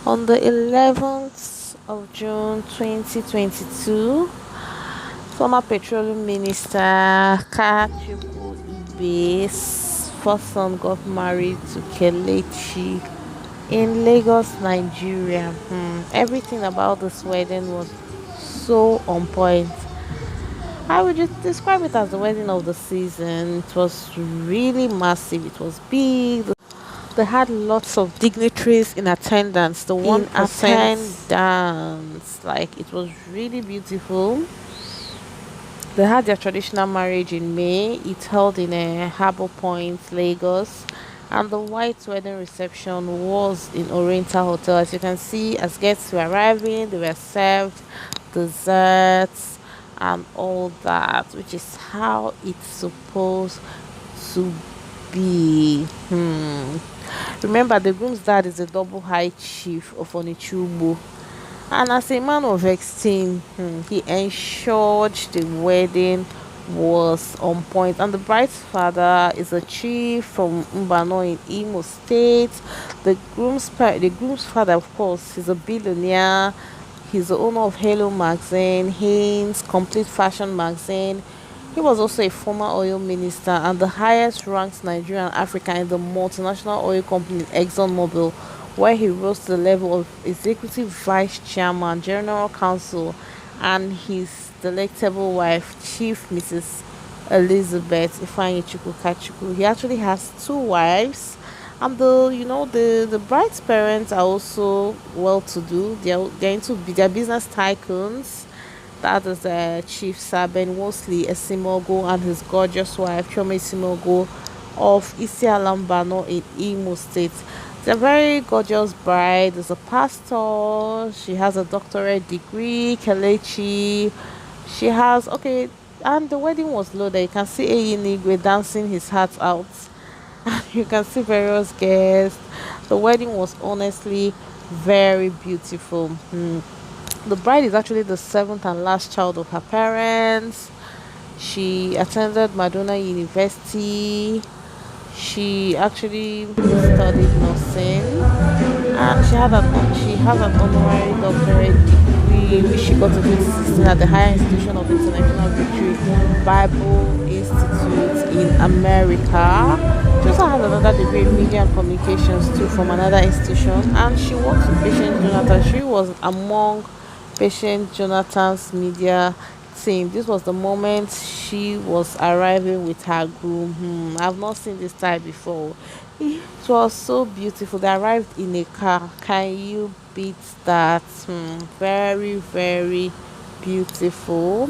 On the 11th of June 2022, former Petroleum Minister Kachikwu Ibe's first son got married to Kelechi in Lagos, Nigeria. Everything about this wedding was so on point. I would just describe it as the wedding of the season. It was really massive, it was big. They had lots of dignitaries in attendance. The In 1%, attendance. like it was really beautiful. They had their traditional marriage in May. It held in a Harbour Point, Lagos, and the white wedding reception was in Oriental Hotel. As you can see, as guests were arriving, they were served desserts and all that, which is how it's supposed to be. Remember, the groom's dad is a double high chief of Onichubu, and as a man of esteem, he ensured the wedding was on point. And the bride's father is a chief from Mbano in Imo State. The groom's father, of course, is a billionaire. He's the owner of Halo Magazine, Haynes, Complete Fashion Magazine. He was also a former oil minister and the highest ranked Nigerian African in the multinational oil company ExxonMobil, where he rose to the level of executive vice chairman, general counsel, and his delectable wife, Chief Mrs. Elizabeth Ifeanyi Kachikwu. He actually has two wives, and the bride's parents are also well to do. They're business tycoons. That is Chief Saben Wosley Esimogo and his gorgeous wife Chome Esimogo of Isialambano in Imo State. It's a very gorgeous bride. Is a pastor. She has a doctorate degree. Kelechi. She has okay, and the wedding was loaded. You can see Eyinigwe dancing his heart out. You can see various guests. The wedding was honestly very beautiful. The bride is actually the seventh and last child of her parents. She attended Madonna University. She actually studied nursing, and she has an honorary doctorate degree which she got to 2016 at the higher institution of international victory Bible Institute in America. She also has another degree in media and communications too from another institution, and she works with patient Jonathan. She was among patient Jonathan's media team. This was the moment she was arriving with her groom. I've not seen this type before. It was so beautiful. They arrived in a car. Can you beat that? Very, very beautiful.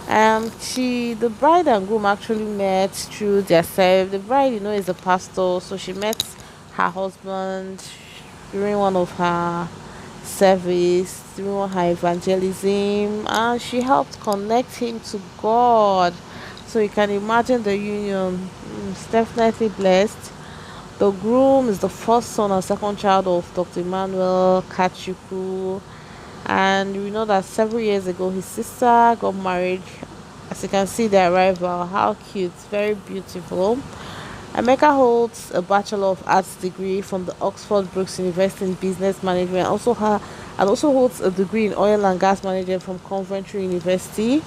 The bride and groom actually met through their self. The bride, is a pastor, so she met her husband during one of her service, through her evangelism, and she helped connect him to God. So you can imagine the union. It's definitely blessed. The groom is the first son and second child of Dr. Emmanuel Kachikwu, and we know that several years ago his sister got married. As you can see, the arrival, how cute, very beautiful. Emeka holds a Bachelor of Arts degree from the Oxford Brookes University in Business Management. Also holds a degree in Oil and Gas Management from Coventry University.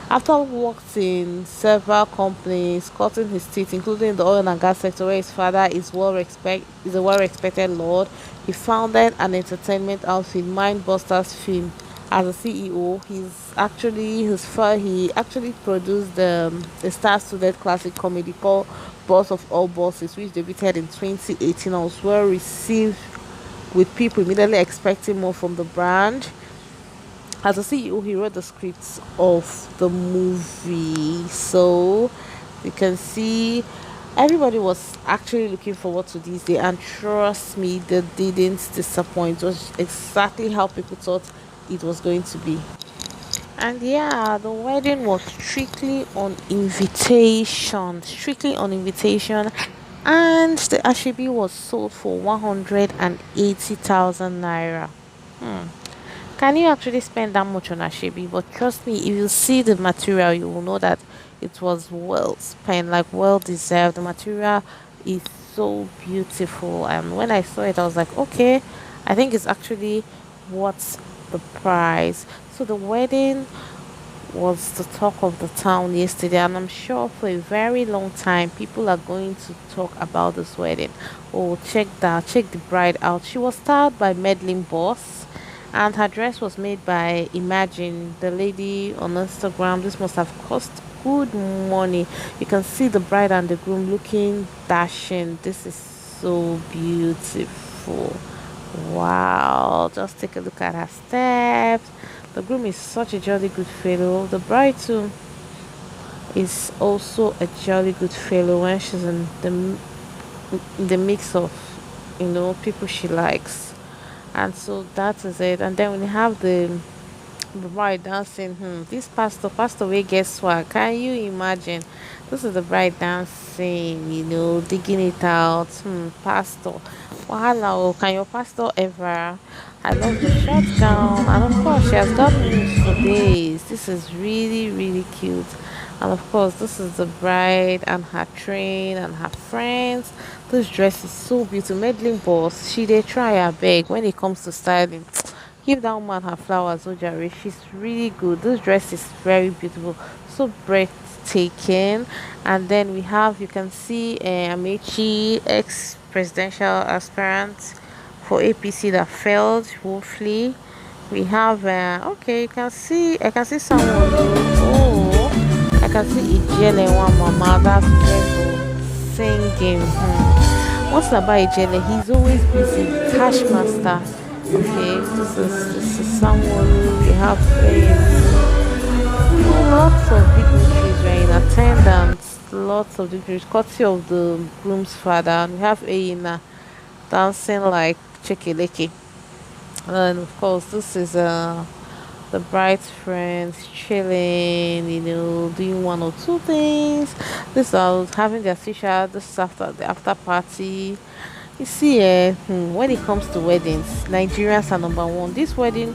After worked in several companies, cutting his teeth, including the oil and gas sector, where his father is a well-respected lord, he founded an entertainment outfit, Mindbusters Film, as a CEO. He actually produced the star student classic comedy called Boss of All Bosses, which debuted in 2018 and was well received with people immediately expecting more from the brand. As a CEO, he wrote the scripts of the movie. So you can see everybody was actually looking forward to this day, and trust me, they didn't disappoint. It was exactly how people thought it was going to be. And yeah, the wedding was strictly on invitation, and the Ashebi was sold for 180,000 naira. Hmm. Can you actually spend that much on Ashebi? But trust me, if you see the material, you will know that it was well spent, like well deserved. The material is so beautiful, and when I saw it, I was like, okay, I think it's actually worth the price. So the wedding was the talk of the town yesterday, and I'm sure for a very long time people are going to talk about this wedding. Oh, check the bride out. She was styled by Meddling Boss, and her dress was made by Imagine, the lady on Instagram. This must have cost good money. You can see the bride and the groom looking dashing. This is so beautiful. Wow, just take a look at her steps. The groom is such a jolly good fellow. The bride too is also a jolly good fellow when she's in the mix of people she likes. And so that is it. And then we have the bride dancing. This pastor we guess swag. Can you imagine? This is the bride dancing, digging it out. Pastor. Wahala, oh, can your pastor ever? I love the short gown, and of course, she has got moves for days. This is really, really cute. And of course, this is the bride and her train and her friends. This dress is so beautiful. Meddling Boss, she they try her beg when it comes to styling. Give that woman her flowers, Ojari. She's really good. This dress is very beautiful, so breathtaking. And then we have, you can see, Amechi, ex-presidential aspirant for APC that failed woefully. We have, okay, I can see someone. I can see Ijele one mama. That's very singing. What's about Ijele? He's always busy. Cash master. Okay, this is someone we have lots of dignitaries were in attendance. Lots of dignitaries, courtesy of the groom's father. And we have Aina dancing like Chekeleke. And of course, this is the bride's friends chilling, doing one or two things. This was having their shisha. This is after the after party. You see, when it comes to weddings, Nigerians are number one. This wedding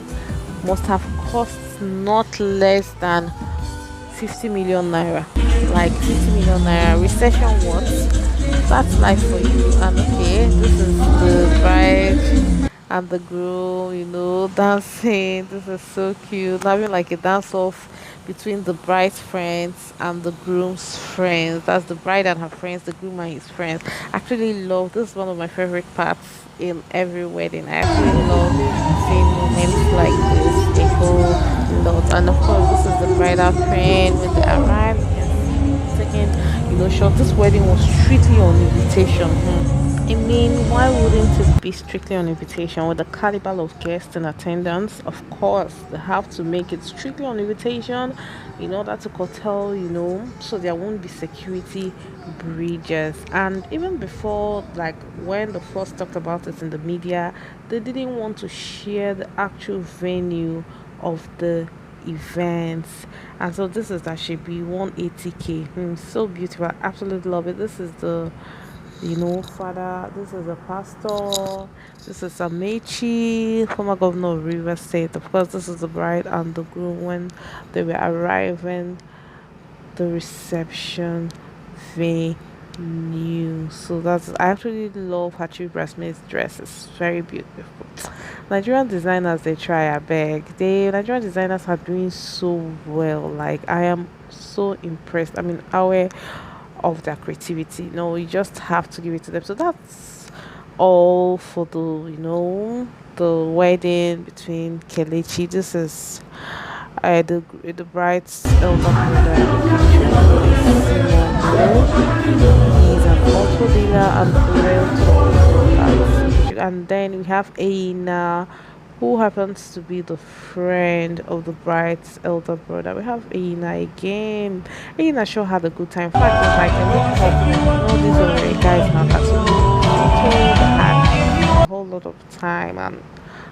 must have cost not less than 50 million naira. Like 50 million naira. Recession what? That's life for you. And okay, this is the bride and the groom, dancing. This is so cute. Having like a dance off between the bride's friends and the groom's friends. That's the bride and her friends, the groom and his friends. Actually love this is one of my favorite parts in every wedding. I actually love seeing moments like this. A whole lot. And of course this is the bridal friend when they arrive. Second, shot. This wedding was strictly on invitation. I mean, why wouldn't it be strictly on invitation with the caliber of guests in attendance? Of course, they have to make it strictly on invitation in order to curtail, so there won't be security breaches. And even before, like when the first talked about it in the media, they didn't want to share the actual venue of the events. And so this is that should be 180k. So beautiful. I absolutely love it. This is the father. This is a pastor. This is Amechi, former governor of River State. Of course, this is the bride and the groom when they were arriving the reception venue. So that's I actually love Hachi Brassmaid's dress. It's very beautiful. Nigerian designers they try I beg. The Nigerian designers are doing so well. Like I am so impressed. I mean our of their creativity. You just have to give it to them. So that's all for the wedding between Kelechi. This is the bride's elder brother in the picture. He's an auto dealer and realtor. And then we have Aina who happens to be the friend of the bride's elder brother. We have Aina again. Aina sure had a good time. In fact, it's like a little couple. All these are guys now that had a whole lot of time and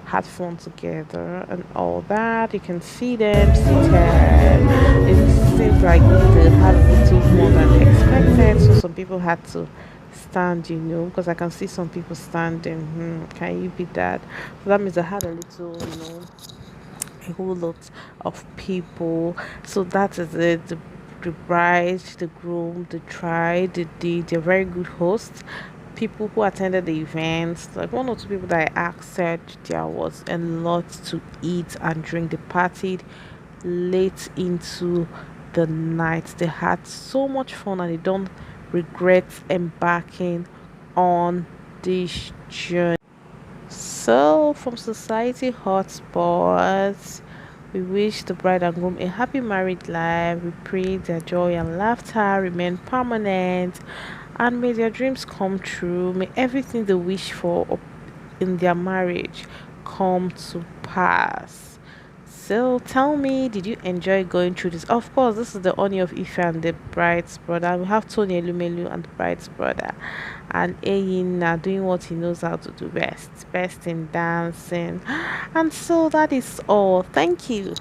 had fun together and all that. You can see them seated. It seems like they had a little more than expected. So some people had to stand, because I can see some people standing. Can you beat that? So that means I had a little, a whole lot of people. So that is it. The bride, the groom, the bride, they're very good hosts. people who attended the events, like one or two people that I asked, said there was a lot to eat and drink. They partied late into the night. They had so much fun and they don't regret embarking on this journey. So, from society hotspots, we wish the bride and groom a happy married life. We pray their joy and laughter remain permanent, and may their dreams come true. May everything they wish for in their marriage come to pass. So tell me, did you enjoy going through this? Of course, this is the Oni of Ife and the bride's brother. We have Tony Elumelu and the bride's brother, and Eyina doing what he knows how to do best, best in dancing. And so that is all. Thank you.